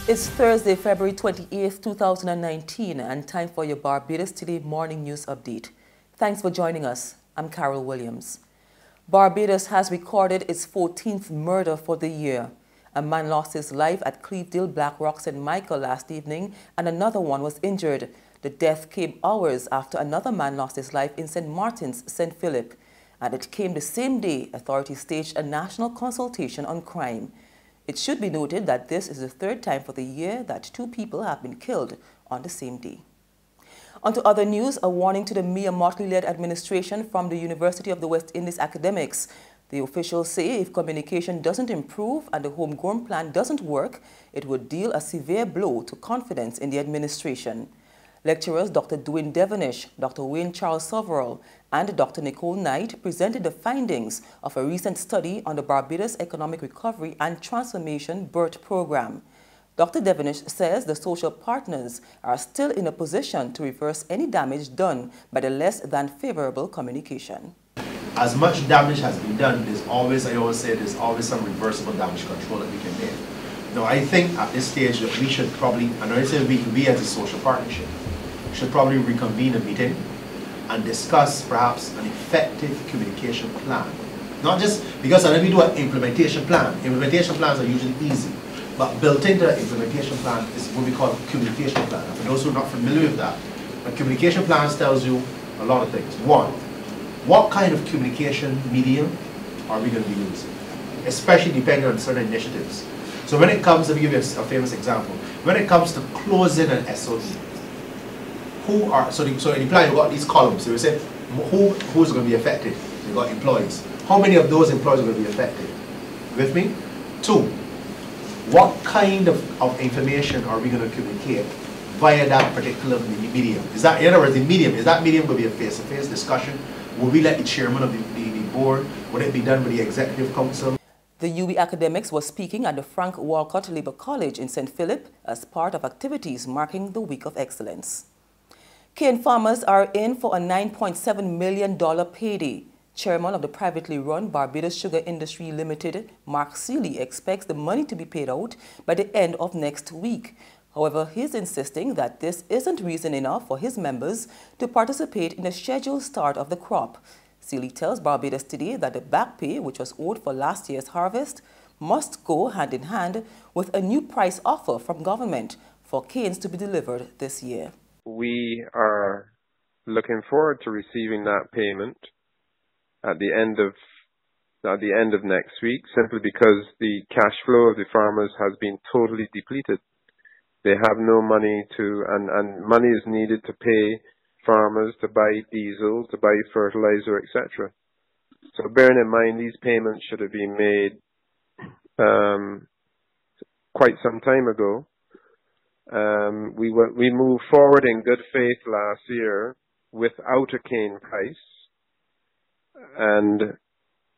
It's Thursday, February 28th, 2019, and time for your Barbados Today morning news update. Thanks for joining us. I'm Carol Williams. Barbados has recorded its 14th murder for the year. A man lost his life at Clevedale Black Rock St. Michael last evening, and another one was injured. The death came hours after another man lost his life in St. Martin's, St. Philip. And it came the same day authorities staged a national consultation on crime. It should be noted that this is the third time for the year that two people have been killed on the same day. On to other news, a warning to the Mia Motley-led administration from the University of the West Indies academics. The officials say if communication doesn't improve and the homegrown plan doesn't work, it would deal a severe blow to confidence in the administration. Lecturers Dr. Dwayne Devonish, Dr. Wayne Charles Soverall, and Dr. Nicole Knight presented the findings of a recent study on the Barbados Economic Recovery and Transformation BERT program. Dr. Devonish says the social partners are still in a position to reverse any damage done by the less than favorable communication. As much damage has been done, there's always, I always say, there's always some reversible damage control that we can make. Now, I think at this stage that we should probably, and I say we as a social partnership, should probably reconvene a meeting and discuss perhaps an effective communication plan. Not just because when we do an implementation plan, implementation plans are usually easy, but built into the implementation plan is what we call a communication plan. And for those who are not familiar with that, a communication plan tells you a lot of things. One, what kind of communication medium are we going to be using, especially depending on certain initiatives. So when it comes, let me give you a famous example. When it comes to closing an SOE, who are, so in the plan you've got these columns, so we say who's going to be affected. You've got employees. How many of those employees are going to be affected? With me? Two, what kind of information are we going to communicate via that particular medium? Is that, in other words, the medium, is that medium going to be a face-to-face discussion? Will we let the chairman of the board, would it be done with the executive council? The UB academics was speaking at the Frank Walcott Labour College in St. Philip as part of activities marking the Week of Excellence. Cane farmers are in for a $9.7 million payday. Chairman of the privately run Barbados Sugar Industry Limited, Mark Seeley, expects the money to be paid out by the end of next week. However, he's insisting that this isn't reason enough for his members to participate in the scheduled start of the crop. Seeley tells Barbados Today that the back pay, which was owed for last year's harvest, must go hand in hand with a new price offer from government for canes to be delivered this year. We are looking forward to receiving that payment at the end of next week, simply because the cash flow of the farmers has been totally depleted. They have no money and money is needed to pay farmers to buy diesel, to buy fertilizer, etc. So bearing in mind these payments should have been made quite some time ago. We moved forward in good faith last year without a cane price, and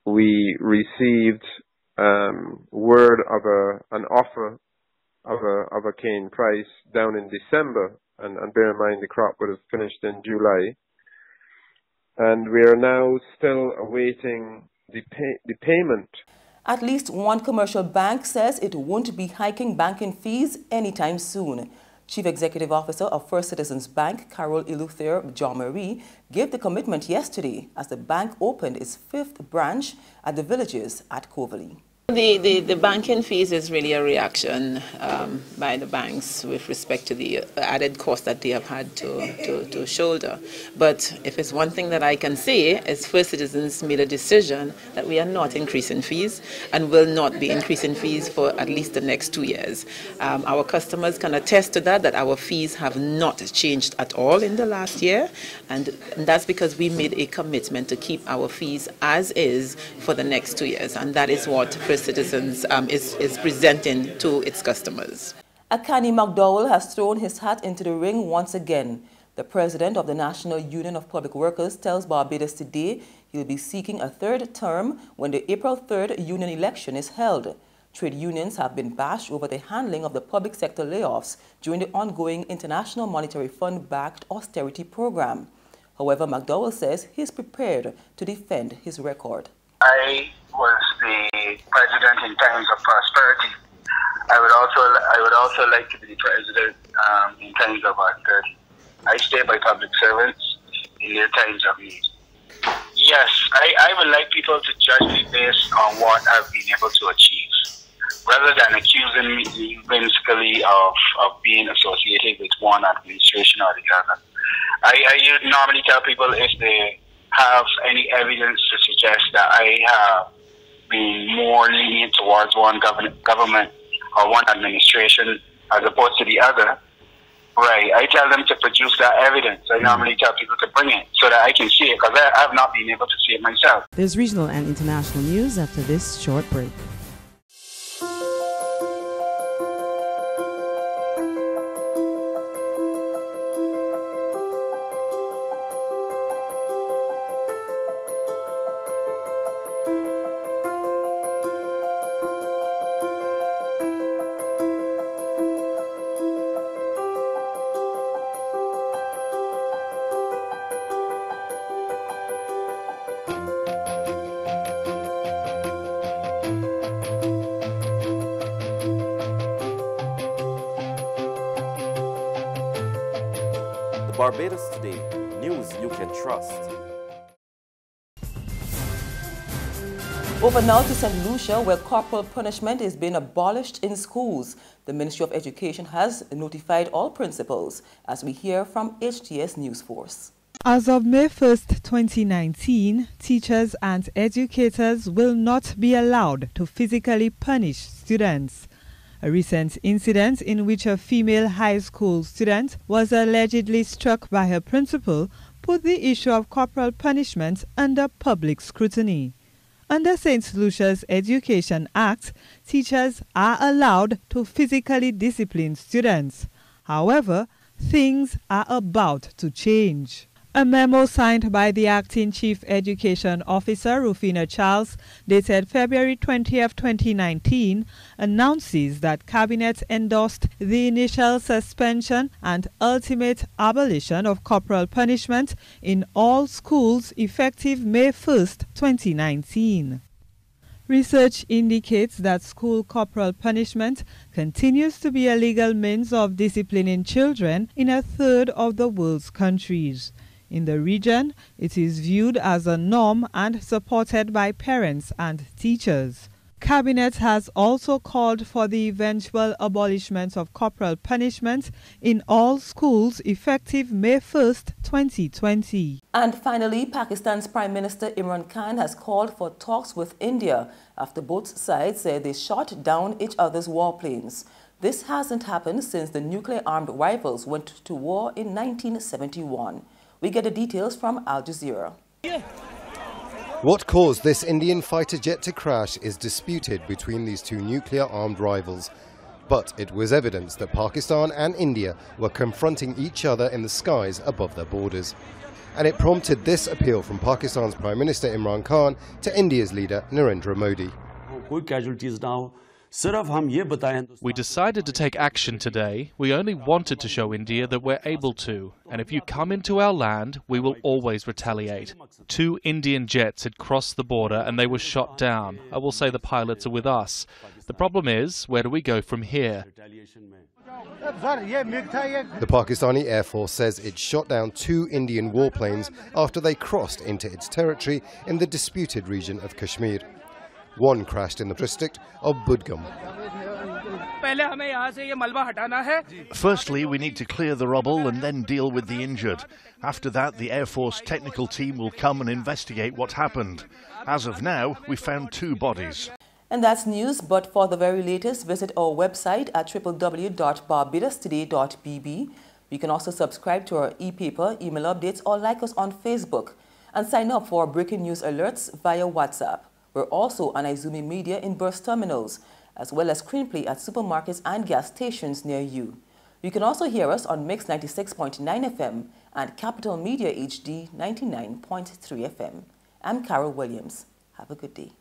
we received word of an offer of a cane price down in December, and bear in mind the crop would have finished in July, and we are now still awaiting the payment. At least one commercial bank says it won't be hiking banking fees anytime soon. Chief Executive Officer of First Citizens Bank, Carol Eleuthère John Marie, gave the commitment yesterday as the bank opened its 5th branch at the Villages at Coverley. The banking fees is really a reaction by the banks with respect to the added cost that they have had to shoulder. But if it's one thing that I can say, is First Citizens made a decision that we are not increasing fees and will not be increasing fees for at least the next 2 years. Our customers can attest to that our fees have not changed at all in the last year, and that's because we made a commitment to keep our fees as is for the next 2 years, and that is what First Citizens is presenting to its customers. Akani McDowell has thrown his hat into the ring once again. The president of the National Union of Public Workers tells Barbados Today he'll be seeking a 3rd term when the April 3rd union election is held. Trade unions have been bashed over the handling of the public sector layoffs during the ongoing International Monetary Fund-backed austerity program. However, McDowell says he's prepared to defend his record. I was the president in times of prosperity. I would also like to be the president in times of austerity. I stay by public servants in their times of need. Yes, I would like people to judge me based on what I've been able to achieve, rather than accusing me whimsically of being associated with one administration or the other. I normally tell people if they have any evidence to suggest that I have been more lenient towards one government or one administration as opposed to the other, right, I tell them to produce that evidence. I normally tell people to bring it so that I can see it, because I have not been able to see it myself. There's regional and international news after this short break. Barbados Today, news you can trust. Over now to St. Lucia, where corporal punishment is being abolished in schools. The Ministry of Education has notified all principals, as we hear from HTS News Force. As of May 1st, 2019, teachers and educators will not be allowed to physically punish students. A recent incident in which a female high school student was allegedly struck by her principal put the issue of corporal punishment under public scrutiny. Under St. Lucia's Education Act, teachers are allowed to physically discipline students. However, things are about to change. A memo signed by the Acting Chief Education Officer, Rufina Charles, dated February 20th, 2019, announces that Cabinet endorsed the initial suspension and ultimate abolition of corporal punishment in all schools effective May 1st, 2019. Research indicates that school corporal punishment continues to be a legal means of disciplining children in a third of the world's countries. In the region, it is viewed as a norm and supported by parents and teachers. Cabinet has also called for the eventual abolishment of corporal punishment in all schools effective May 1st, 2020. And finally, Pakistan's Prime Minister Imran Khan has called for talks with India after both sides said they shot down each other's warplanes. This hasn't happened since the nuclear-armed rivals went to war in 1971. We get the details from Al Jazeera. What caused this Indian fighter jet to crash is disputed between these two nuclear-armed rivals. But it was evidence that Pakistan and India were confronting each other in the skies above their borders. And it prompted this appeal from Pakistan's Prime Minister Imran Khan to India's leader Narendra Modi. We decided to take action today. We only wanted to show India that we're able to, and if you come into our land, we will always retaliate. 2 Indian jets had crossed the border and they were shot down. I will say the pilots are with us. The problem is, where do we go from here? The Pakistani Air Force says it shot down 2 Indian warplanes after they crossed into its territory in the disputed region of Kashmir. One crashed in the district of Budgam. Firstly, we need to clear the rubble and then deal with the injured. After that, the Air Force technical team will come and investigate what happened. As of now, we found 2 bodies. And that's news, but for the very latest, visit our website at www.barbadostoday.bb. You can also subscribe to our e-paper, email updates, or like us on Facebook. And sign up for breaking news alerts via WhatsApp. We're also on Izumi Media in burst terminals, as well as screenplay at supermarkets and gas stations near you. You can also hear us on Mix 96.9 FM and Capital Media HD 99.3 FM. I'm Carol Williams. Have a good day.